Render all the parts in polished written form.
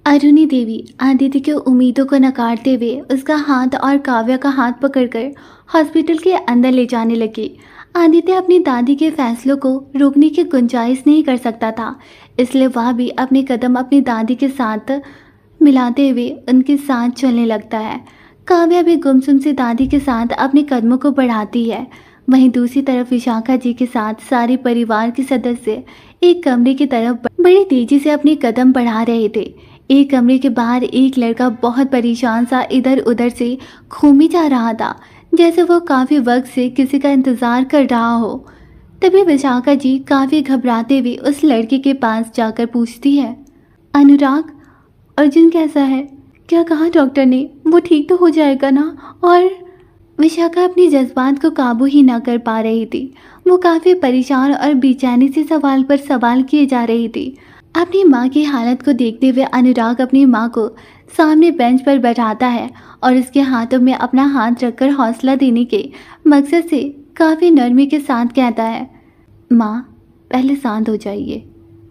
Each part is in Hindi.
अरुणी देवी आदित्य की उम्मीदों को नकारते हुए उसका हाथ और काव्या का हाथ पकड़कर हॉस्पिटल के अंदर ले जाने लगी। आदित्य अपनी दादी के फैसलों को रोकने की गुंजाइश नहीं कर सकता था, इसलिए वह भी अपने कदम अपनी दादी के साथ मिलाते हुए उनके साथ चलने लगता है। काव्या भी गुमसुम से दादी के साथ अपने कदमों को बढ़ाती है। वहीं दूसरी तरफ विशाखा जी के साथ सारे परिवार के सदस्य एक कमरे की तरफ बड़ी तेजी से अपने कदम बढ़ा रहे थे। एक कमरे के बाहर एक लड़का बहुत परेशान सा इधर उधर से घूमी जा रहा था, जैसे वो काफी वक्त से किसी का इंतजार कर रहा हो। तभी विशाखा जी काफी घबराते हुए उस लड़के के पास जाकर पूछती है, अनुराग, अर्जुन कैसा है? क्या कहा डॉक्टर ने? वो ठीक तो हो जाएगा ना? और विशाखा अपनी जज्बात को काबू ही ना कर पा रही थी। वो काफी परेशान और बेचैनी से सवाल पर सवाल किए जा रही थी। अपनी माँ की हालत को देखते हुए अनुराग अपनी माँ को सामने बेंच पर बैठाता है और उसके हाथों में अपना हाथ रखकर हौसला देने के मकसद से काफी नरमी के साथ कहता है, माँ पहले शांत हो जाइए,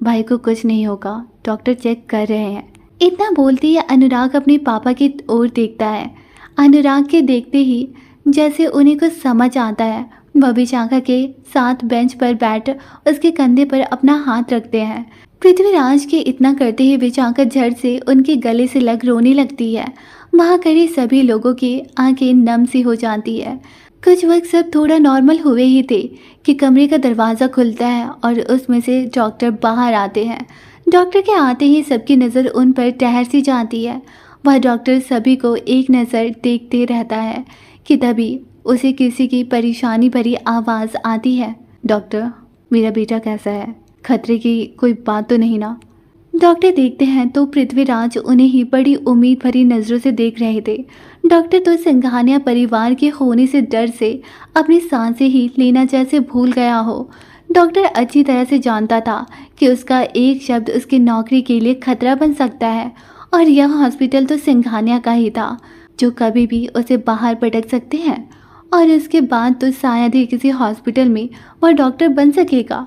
भाई को कुछ नहीं होगा, डॉक्टर चेक कर रहे हैं। इतना बोलते ही अनुराग अपने पापा की ओर देखता है। अनुराग के देखते ही जैसे उन्हें कुछ समझ आता है, वह विशाखा के साथ बेंच पर बैठ उसके कंधे पर अपना हाथ रखते हैं। पृथ्वीराज के इतना करते ही विशाखा झट से उनके गले से लग रोने लगती है। वहाँ खड़े सभी लोगों की आंखें नम सी हो जाती है। कुछ वक्त सब थोड़ा नॉर्मल हुए ही थे कि कमरे का दरवाज़ा खुलता है और उसमें से डॉक्टर बाहर आते हैं। डॉक्टर के आते ही सबकी नज़र उन पर ठहर सी जाती है। वह डॉक्टर सभी को एक नज़र देखते रहता है कि तभी उसे किसी की परेशानी भरी आवाज़ आती है, डॉक्टर मेरा बेटा कैसा है? खतरे की कोई बात तो नहीं ना? डॉक्टर देखते हैं तो पृथ्वीराज उन्हें ही बड़ी उम्मीद भरी नज़रों से देख रहे थे। डॉक्टर तो सिंघानिया परिवार के होने से डर से अपनी सांसें ही लेना जैसे भूल गया हो। डॉक्टर अच्छी तरह से जानता था कि उसका एक शब्द उसकी नौकरी के लिए खतरा बन सकता है, और यह हॉस्पिटल तो सिंघानिया का ही था जो कभी भी उसे बाहर पटक सकते हैं, और उसके बाद तो शायद ही किसी हॉस्पिटल में वह डॉक्टर बन सकेगा।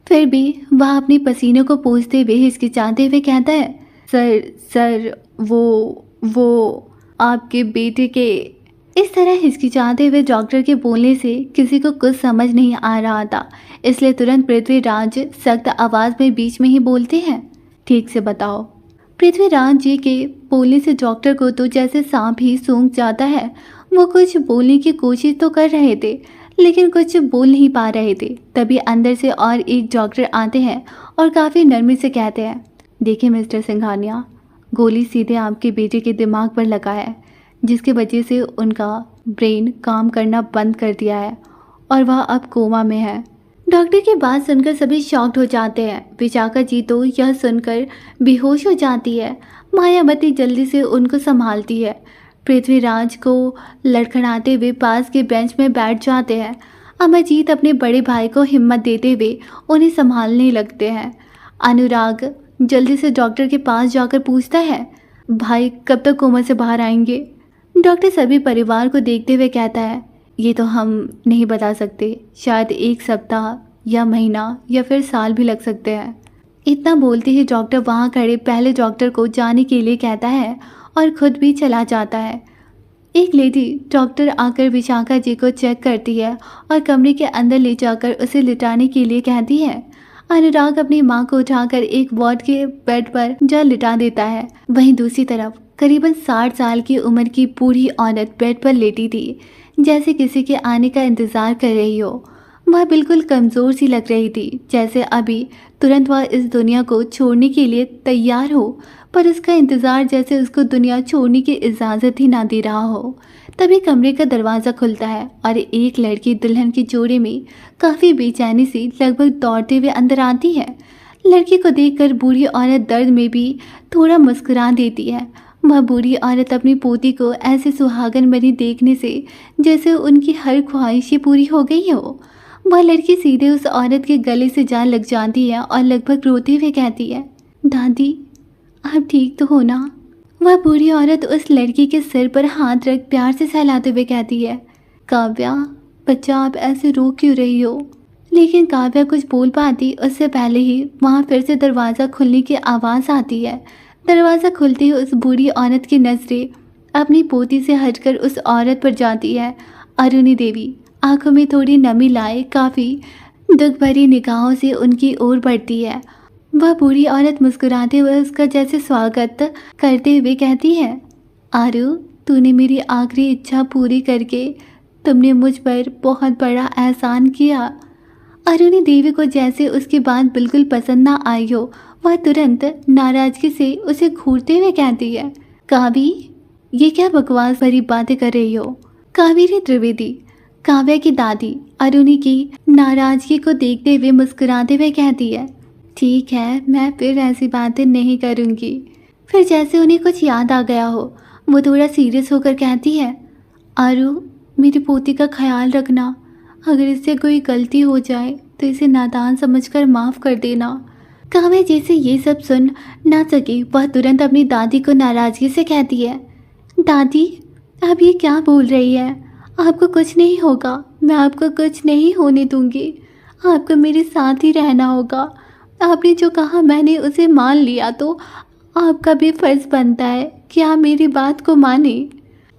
फिर भी वह अपनी पसीने को पोंछते हुए हिचकिचाते हुए कहता है, सर वो आपके बेटे के। इस तरह हिचकिचाते हुए डॉक्टर के बोलने से किसी को कुछ समझ नहीं आ रहा था, इसलिए तुरंत पृथ्वीराज सख्त आवाज़ में बीच में ही बोलते हैं, ठीक से बताओ। पृथ्वीराज जी के बोलने से डॉक्टर को तो जैसे सांप ही सूंघ जाता है। वो कुछ बोलने की कोशिश तो कर रहे थे लेकिन कुछ बोल नहीं पा रहे थे। तभी अंदर से और एक डॉक्टर आते हैं और काफ़ी नरमी से कहते हैं, देखिए मिस्टर सिंघानिया, गोली सीधे आपके बेटे के दिमाग पर लगा है, जिसकी वजह से उनका ब्रेन काम करना बंद कर दिया है और वह अब कोमा में है। डॉक्टर की बात सुनकर सभी शॉक्ड हो जाते हैं। विशाखा जी तो यह सुनकर बेहोश हो जाती है। मायावती जल्दी से उनको संभालती है। पृथ्वीराज को लड़खड़ाते हुए पास के बेंच में बैठ जाते हैं। अमरजीत अपने बड़े भाई को हिम्मत देते हुए उन्हें संभालने लगते हैं। अनुराग जल्दी से डॉक्टर के पास जाकर पूछता है, भाई कब तक कोमा से बाहर आएंगे? डॉक्टर सभी परिवार को देखते हुए कहता है, ये तो हम नहीं बता सकते, शायद एक सप्ताह या महीना या फिर साल भी लग सकते हैं। इतना बोलते ही डॉक्टर वहाँ खड़े पहले डॉक्टर को जाने के लिए कहता है और खुद भी चला जाता है। एक लेडी डॉक्टर आकर विशाखा जी को चेक करती है और कमरे के अंदर ले जाकर उसे लिटाने के लिए कहती है। अनुराग अपनी माँ को उठाकर एक वार्ड के बेड पर जा लिटा देता है। वहीं दूसरी तरफ करीबन 60 साल की उम्र की बूढ़ी औरत बेड पर लेटी थी, जैसे किसी के आने का इंतजार कर रही हो। वह बिल्कुल कमज़ोर सी लग रही थी, जैसे अभी तुरंत वह इस दुनिया को छोड़ने के लिए तैयार हो, पर उसका इंतज़ार जैसे उसको दुनिया छोड़ने की इजाज़त ही ना दे रहा हो। तभी कमरे का दरवाज़ा खुलता है और एक लड़की दुल्हन की जोड़े में काफ़ी बेचैनी सी लगभग दौड़ते हुए अंदर आती है। लड़की को देखकर बूढ़ी औरत दर्द में भी थोड़ा मुस्कुरा देती है। वह बूढ़ी औरत अपनी पोती को ऐसे सुहागन बनी देखने से जैसे उनकी हर ख्वाहिश ही पूरी हो गई हो। वह लड़की सीधे उस औरत के गले से जा लग जाती है और लगभग रोते हुए कहती है, दादी आप ठीक तो हो ना? वह बूढ़ी औरत उस लड़की के सिर पर हाथ रख प्यार से सहलाते हुए कहती है, काव्या बच्चा आप ऐसे रो क्यों रही हो? लेकिन काव्या कुछ बोल पाती उससे पहले ही वहाँ फिर से दरवाज़ा खुलने की आवाज़ आती है। दरवाज़ा खुलते ही उस बूढ़ी औरत की नज़रें अपनी पोती से हटकर उस औरत पर जाती है। अरुणी देवी आंखों में थोड़ी नमी लाए काफ़ी दुख भरी निगाहों से उनकी ओर बढ़ती है। वह बूढ़ी औरत मुस्कुराते हुए उसका जैसे स्वागत करते हुए कहती है, आरू, तूने मेरी आखिरी इच्छा पूरी करके तुमने मुझ पर बहुत बड़ा एहसान किया। अरुणी देवी को जैसे उसकी बात बिल्कुल पसंद ना आई हो, वह तुरंत नाराजगी से उसे घूरते हुए कहती है, कावी, ये क्या बकवास भरी बातें कर रही हो। कावेरी त्रिवेदी, काव्या की दादी, अरुणी की नाराजगी को देखते हुए मुस्कुराते हुए कहती है, ठीक है, मैं फिर ऐसी बातें नहीं करूँगी। फिर जैसे उन्हें कुछ याद आ गया हो, वो थोड़ा सीरियस होकर कहती है, आरू, मेरी पोती का ख्याल रखना। अगर इससे कोई गलती हो जाए तो इसे नादान समझकर माफ़ कर देना। काव्या जैसे ये सब सुन ना सकी, वह तुरंत अपनी दादी को नाराज़गी से कहती है, दादी, आप ये क्या बोल रही है? आपको कुछ नहीं होगा, मैं आपको कुछ नहीं होने दूंगी। आपको मेरे साथ ही रहना होगा। आपने जो कहा मैंने उसे मान लिया, तो आपका भी फर्ज बनता है कि आप मेरी बात को माने।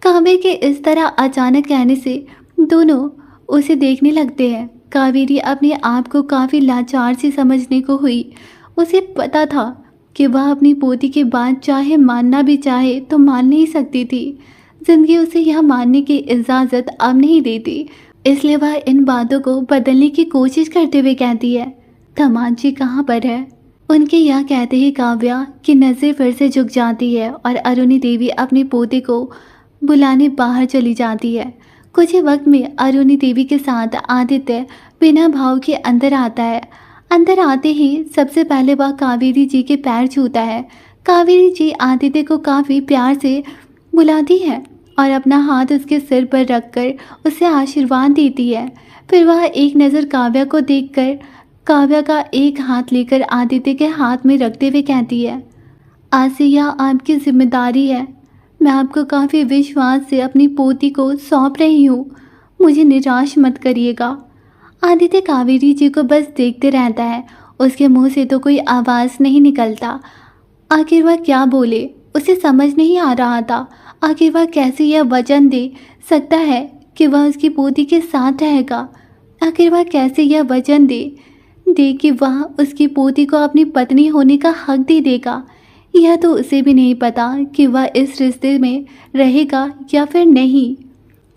काव्या के इस तरह अचानक कहने से दोनों उसे देखने लगते हैं। कावेरी अपने आप को काफ़ी लाचार सी समझने को हुई। उसे पता था कि वह अपनी पोती की बात चाहे मानना भी चाहे तो मान नहीं सकती थी। जिंदगी उसे यह मानने की इजाज़त अब नहीं देती, इसलिए वह इन बातों को बदलने की कोशिश करते हुए कहती है, दामाद जी कहाँ पर है? उनके यह कहते ही काव्या की नज़र फिर से झुक जाती है और अरुणी देवी अपने पोते को बुलाने बाहर चली जाती है। कुछ ही वक्त में अरुणी देवी के साथ आदित्य बिना भाव के अंदर आता है। अंदर आते ही सबसे पहले वह कावेरी जी के पैर छूता है। कावेरी जी आदित्य को काफ़ी प्यार से बुलाती है और अपना हाथ उसके सिर पर रखकर उसे आशीर्वाद देती है। फिर वह एक नज़र काव्या को देखकर काव्या का एक हाथ लेकर आदित्य के हाथ में रखते हुए कहती है, आज से यह आपकी जिम्मेदारी है। मैं आपको काफ़ी विश्वास से अपनी पोती को सौंप रही हूँ। मुझे निराश मत करिएगा। आदित्य कावेरी जी को बस देखते रहता है। उसके मुंह से तो कोई आवाज़ नहीं निकलता। आखिर वह क्या बोले, उसे समझ नहीं आ रहा था। आखिर वह कैसे यह वचन दे सकता है कि वह उसकी पोती के साथ रहेगा? आखिर वह कैसे यह वचन दे कि वह उसकी पोती को अपनी पत्नी होने का हक दे देगा? यह तो उसे भी नहीं पता कि वह इस रिश्ते में रहेगा या फिर नहीं।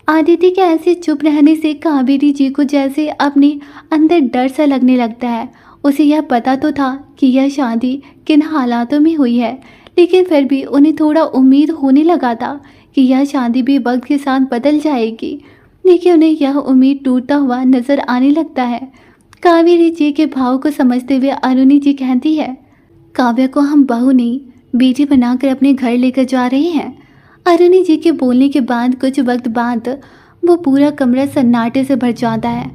आदित्य के ऐसे चुप रहने से कावेरी जी को जैसे अपने अंदर डर सा लगने लगता है। उसे यह पता तो था कि यह शादी किन हालातों में हुई है, लेकिन फिर भी उन्हें थोड़ा उम्मीद होने लगा था कि यह शादी भी वक्त के साथ बदल जाएगी। लेकिन उन्हें यह उम्मीद टूटता हुआ नजर आने लगता है। कावेरी जी के भाव को समझते हुए अरुणी जी कहती है, काव्या को हम बहू नहीं बेटी बनाकर अपने घर लेकर जा रहे हैं। अरुणी जी के बोलने के बाद कुछ वक्त बाद वो पूरा कमरा सन्नाटे से भर जाता है।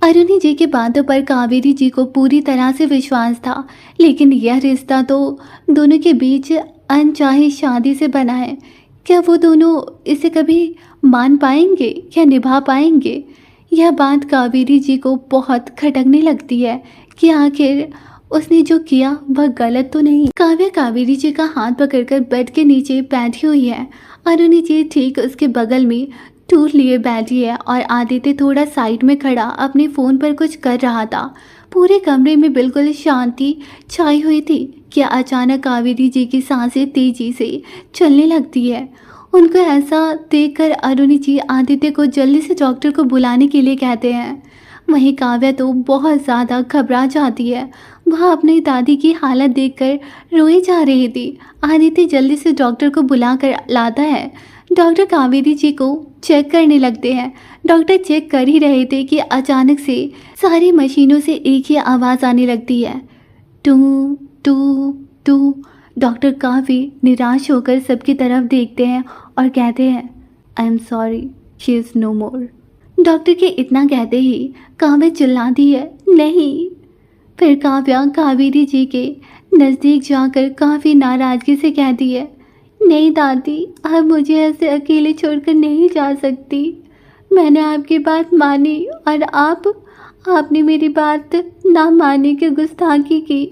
अरुणी जी की बातों पर कावेरी जी को पूरी तरह से विश्वास था, लेकिन यह रिश्ता तो दोनों के बीच अनचाही शादी से बना है। क्या वो दोनों इसे कभी मान पाएंगे या निभा पाएंगे? यह बात कावेरी जी को बहुत खटकने लगती है कि आखिर उसने जो किया वह गलत तो नहीं। काव्या कावेरी जी का हाथ पकड़कर बेड के नीचे बैठी हुई है। अरुणी जी ठीक उसके बगल में टूल लिए बैठी है और आदित्य थोड़ा साइड में खड़ा अपने फ़ोन पर कुछ कर रहा था। पूरे कमरे में बिल्कुल शांति छाई हुई थी कि अचानक कावेरी जी की सांसें तेजी से चलने लगती है। उनको ऐसा देखकर अरुणी जी आदित्य को जल्दी से डॉक्टर को बुलाने के लिए कहते हैं। वहीं काव्या तो बहुत ज़्यादा घबरा जाती है। वह अपनी दादी की हालत देखकर रोई जा रही थी। आदित्य जल्दी से डॉक्टर को बुलाकर लाता है। डॉक्टर कावेरी जी को चेक करने लगते हैं। डॉक्टर चेक कर ही रहे थे कि अचानक से सारी मशीनों से एक ही आवाज़ आने लगती है, टू टू टू। डॉक्टर काफ़ी निराश होकर सबकी तरफ देखते हैं और कहते हैं, I am sorry, she is no more. Doctor के इतना कहते ही काव्या चिल्लाती है, नहीं। फिर काव्या कावेरी जी के नज़दीक जाकर काफ़ी नाराज़गी से कहती है, नहीं दादी, आप मुझे ऐसे अकेले छोड़कर नहीं जा सकती। मैंने आपकी बात मानी और आपने मेरी बात ना मानने की गुस्ताखी की।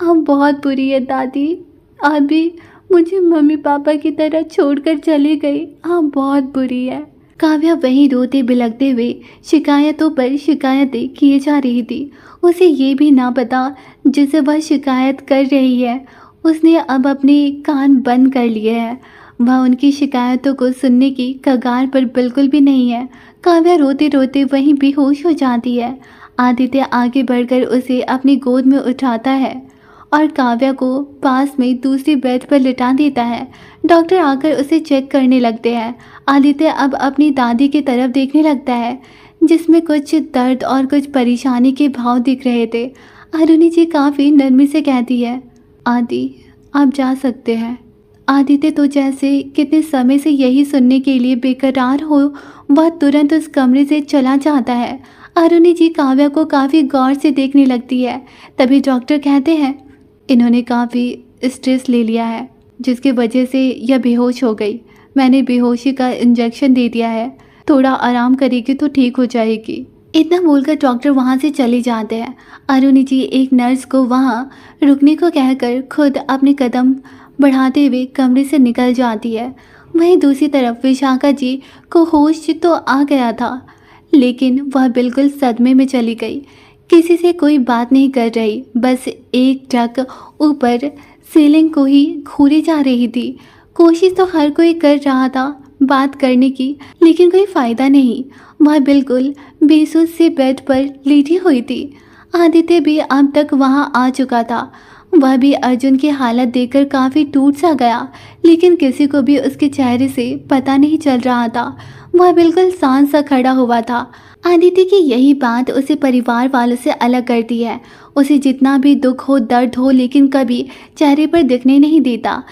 आप बहुत बुरी है दादी, अभी मुझे मम्मी पापा की तरह छोड़कर चली गई। हाँ, बहुत बुरी है। काव्या वहीं रोते बिलखते हुए शिकायतों पर शिकायतें किए जा रही थी। उसे ये भी ना पता जिसे वह शिकायत कर रही है उसने अब अपने कान बंद कर लिए हैं। वह उनकी शिकायतों को सुनने की कगार पर बिल्कुल भी नहीं है। काव्या रोते रोते वहीं बेहोश हो जाती है। आदित्य आगे बढ़कर उसे अपनी गोद में उठाता है और काव्या को पास में दूसरी बेड पर लिटा देता है। डॉक्टर आकर उसे चेक करने लगते हैं। आदित्य अब अपनी दादी की तरफ देखने लगता है जिसमें कुछ दर्द और कुछ परेशानी के भाव दिख रहे थे। अरुणी जी काफ़ी नरमी से कहती है, आदि आप जा सकते हैं। आदित्य तो जैसे कितने समय से यही सुनने के लिए बेकरार हो, वह तुरंत उस कमरे से चला जाता है। अरुणी जी काव्या को काफ़ी गौर से देखने लगती है। तभी डॉक्टर कहते हैं, इन्होंने काफ़ी स्ट्रेस ले लिया है जिसकी वजह से यह बेहोश हो गई। मैंने बेहोशी का इंजेक्शन दे दिया है, थोड़ा आराम करेगी तो ठीक हो जाएगी। इतना बोलकर डॉक्टर वहाँ से चले जाते हैं। अरुणी जी एक नर्स को वहाँ रुकने को कहकर खुद अपने कदम बढ़ाते हुए कमरे से निकल जाती है। वहीं दूसरी तरफ विशाखा जी को होश तो आ गया था लेकिन वह बिल्कुल सदमे में चली गई। किसी से कोई बात नहीं कर रही, बस एक टक ऊपर सीलिंग को ही घूरी जा रही थी। कोशिश तो हर कोई कर रहा था बात करने की, लेकिन कोई फ़ायदा नहीं। वह बिल्कुल बेसुध से बेड पर लेटी हुई थी। आदित्य भी अब तक वहां आ चुका था। वह भी अर्जुन की हालत देखकर काफ़ी टूट सा गया, लेकिन किसी को भी उसके चेहरे से पता नहीं चल रहा था। वह बिल्कुल शांत सा खड़ा हुआ था। आदित्य की यही बात उसे परिवार वालों से अलग करती है। उसे जितना भी दुख हो, दर्द हो, लेकिन कभी चेहरे पर दिखने नहीं देता।